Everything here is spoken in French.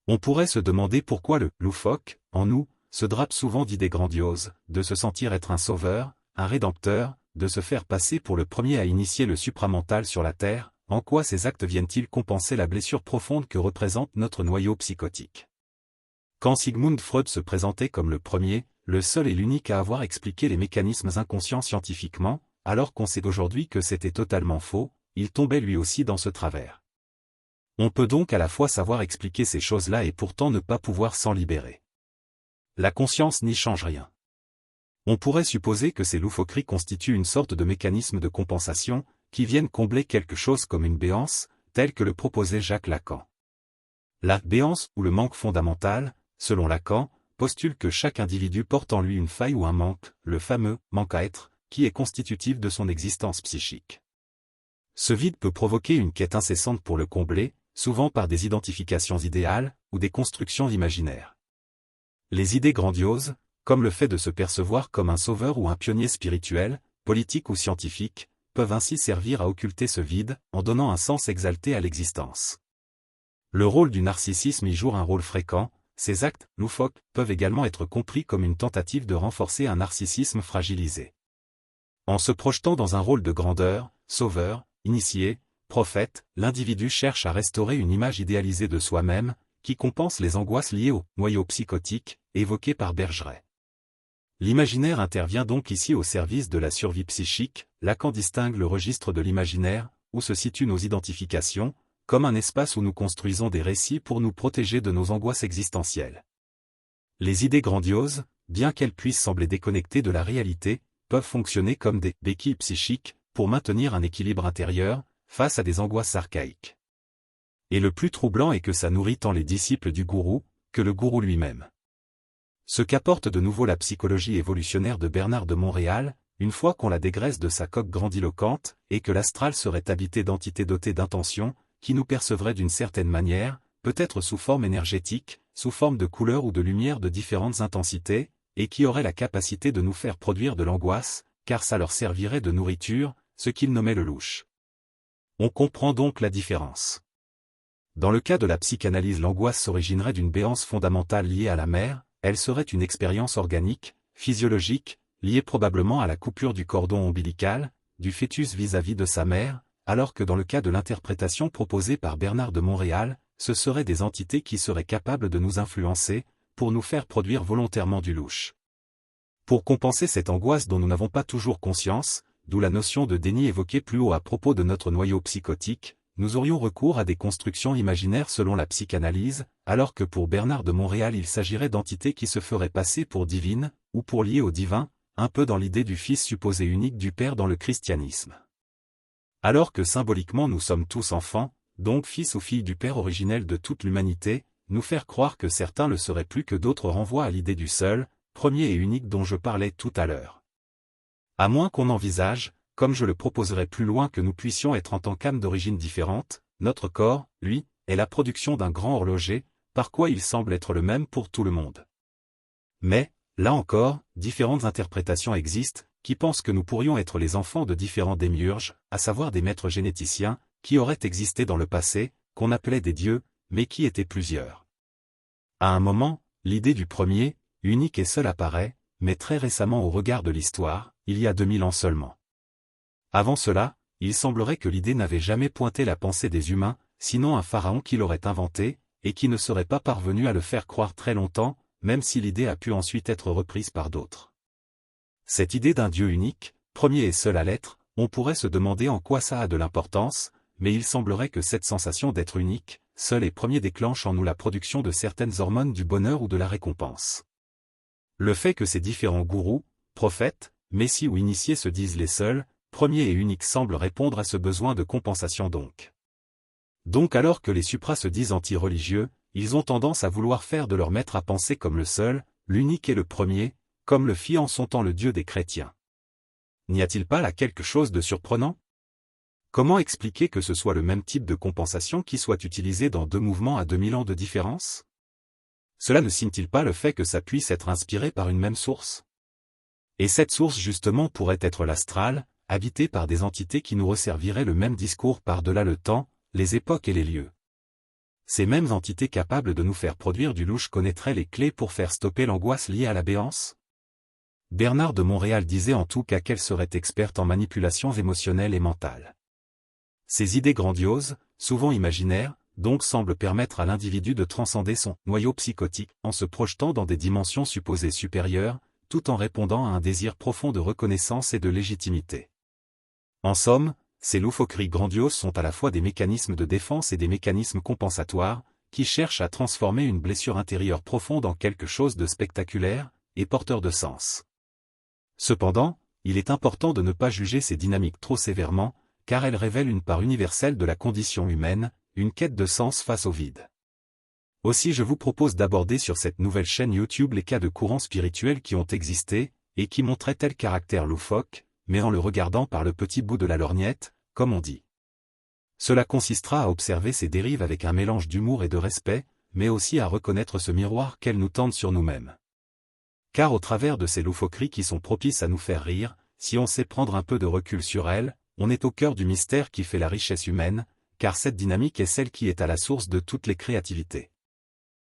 On pourrait se demander pourquoi le loufoque, en nous, se drape souvent d'idées grandioses, de se sentir être un sauveur, un rédempteur, de se faire passer pour le premier à initier le supramental sur la terre. En quoi ces actes viennent-ils compenser la blessure profonde que représente notre noyau psychotique? Quand Sigmund Freud se présentait comme le premier, le seul et l'unique à avoir expliqué les mécanismes inconscients scientifiquement, alors qu'on sait aujourd'hui que c'était totalement faux, il tombait lui aussi dans ce travers. On peut donc à la fois savoir expliquer ces choses-là et pourtant ne pas pouvoir s'en libérer. La conscience n'y change rien. On pourrait supposer que ces loufoqueries constituent une sorte de mécanisme de compensation, qui viennent combler quelque chose comme une béance, tel que le proposait Jacques Lacan. La béance ou le manque fondamental, selon Lacan, postule que chaque individu porte en lui une faille ou un manque, le fameux « manque à être », qui est constitutif de son existence psychique. Ce vide peut provoquer une quête incessante pour le combler, souvent par des identifications idéales, ou des constructions imaginaires. Les idées grandioses, comme le fait de se percevoir comme un sauveur ou un pionnier spirituel, politique ou scientifique, peuvent ainsi servir à occulter ce vide, en donnant un sens exalté à l'existence. Le rôle du narcissisme y joue un rôle fréquent. Ces actes, loufoques, peuvent également être compris comme une tentative de renforcer un narcissisme fragilisé. En se projetant dans un rôle de grandeur, sauveur, initié, prophète, l'individu cherche à restaurer une image idéalisée de soi-même, qui compense les angoisses liées au noyau psychotique, évoqué par Bergeret. L'imaginaire intervient donc ici au service de la survie psychique. Lacan distingue le registre de l'imaginaire, où se situent nos identifications, comme un espace où nous construisons des récits pour nous protéger de nos angoisses existentielles. Les idées grandioses, bien qu'elles puissent sembler déconnectées de la réalité, peuvent fonctionner comme des béquilles psychiques, pour maintenir un équilibre intérieur, face à des angoisses archaïques. Et le plus troublant est que ça nourrit tant les disciples du gourou, que le gourou lui-même. Ce qu'apporte de nouveau la psychologie évolutionnaire de Bernard de Montréal, une fois qu'on la dégraisse de sa coque grandiloquente, et que l'astral serait habité d'entités dotées d'intentions, qui nous percevraient d'une certaine manière, peut-être sous forme énergétique, sous forme de couleurs ou de lumière de différentes intensités, et qui auraient la capacité de nous faire produire de l'angoisse, car ça leur servirait de nourriture, ce qu'ils nommaient le louche. On comprend donc la différence. Dans le cas de la psychanalyse, l'angoisse s'originerait d'une béance fondamentale liée à la mère, elle serait une expérience organique, physiologique, liée probablement à la coupure du cordon ombilical, du fœtus vis-à-vis de sa mère, alors que dans le cas de l'interprétation proposée par Bernard de Montréal, ce seraient des entités qui seraient capables de nous influencer, pour nous faire produire volontairement du louche. Pour compenser cette angoisse dont nous n'avons pas toujours conscience, d'où la notion de déni évoquée plus haut à propos de notre noyau psychotique, nous aurions recours à des constructions imaginaires selon la psychanalyse, alors que pour Bernard de Montréal il s'agirait d'entités qui se feraient passer pour divines, ou pour liées au divin, un peu dans l'idée du Fils supposé unique du Père dans le christianisme. Alors que symboliquement nous sommes tous enfants, donc fils ou filles du Père originel de toute l'humanité, nous faire croire que certains le seraient plus que d'autres renvoie à l'idée du seul, premier et unique dont je parlais tout à l'heure. À moins qu'on envisage, comme je le proposerai plus loin, que nous puissions être en tant qu'âmes d'origine différente, notre corps, lui, est la production d'un grand horloger, par quoi il semble être le même pour tout le monde. Mais, là encore, différentes interprétations existent, qui pensent que nous pourrions être les enfants de différents démiurges, à savoir des maîtres généticiens, qui auraient existé dans le passé, qu'on appelait des dieux, mais qui étaient plusieurs. À un moment, l'idée du premier, unique et seul apparaît, mais très récemment au regard de l'histoire, il y a 2000 ans seulement. Avant cela, il semblerait que l'idée n'avait jamais pointé la pensée des humains, sinon un pharaon qui l'aurait inventée, et qui ne serait pas parvenu à le faire croire très longtemps, même si l'idée a pu ensuite être reprise par d'autres. Cette idée d'un Dieu unique, premier et seul à l'être, on pourrait se demander en quoi ça a de l'importance, mais il semblerait que cette sensation d'être unique, seul et premier déclenche en nous la production de certaines hormones du bonheur ou de la récompense. Le fait que ces différents gourous, prophètes, messies ou initiés se disent les seuls, premiers et uniques semble répondre à ce besoin de compensation donc. Donc alors que les supras se disent anti-religieux, ils ont tendance à vouloir faire de leur maître à penser comme le seul, l'unique et le premier, comme le fit en son temps le Dieu des chrétiens. N'y a-t-il pas là quelque chose de surprenant? Comment expliquer que ce soit le même type de compensation qui soit utilisé dans deux mouvements à 2000 ans de différence? Cela ne signe-t-il pas le fait que ça puisse être inspiré par une même source? Et cette source justement pourrait être l'astral, habité par des entités qui nous resserviraient le même discours par-delà le temps, les époques et les lieux. Ces mêmes entités capables de nous faire produire du louche connaîtraient les clés pour faire stopper l'angoisse liée à la béance? Bernard de Montréal disait en tout cas qu'elle serait experte en manipulations émotionnelles et mentales. Ces idées grandioses, souvent imaginaires, donc semblent permettre à l'individu de transcender son noyau psychotique en se projetant dans des dimensions supposées supérieures, tout en répondant à un désir profond de reconnaissance et de légitimité. En somme, ces loufoqueries grandioses sont à la fois des mécanismes de défense et des mécanismes compensatoires, qui cherchent à transformer une blessure intérieure profonde en quelque chose de spectaculaire et porteur de sens. Cependant, il est important de ne pas juger ces dynamiques trop sévèrement, car elles révèlent une part universelle de la condition humaine, une quête de sens face au vide. Aussi je vous propose d'aborder sur cette nouvelle chaîne YouTube les cas de courants spirituels qui ont existé, et qui montraient tel caractère loufoque, mais en le regardant par le petit bout de la lorgnette, comme on dit. Cela consistera à observer ces dérives avec un mélange d'humour et de respect, mais aussi à reconnaître ce miroir qu'elles nous tendent sur nous-mêmes. Car au travers de ces loufoqueries qui sont propices à nous faire rire, si on sait prendre un peu de recul sur elles, on est au cœur du mystère qui fait la richesse humaine, car cette dynamique est celle qui est à la source de toutes les créativités.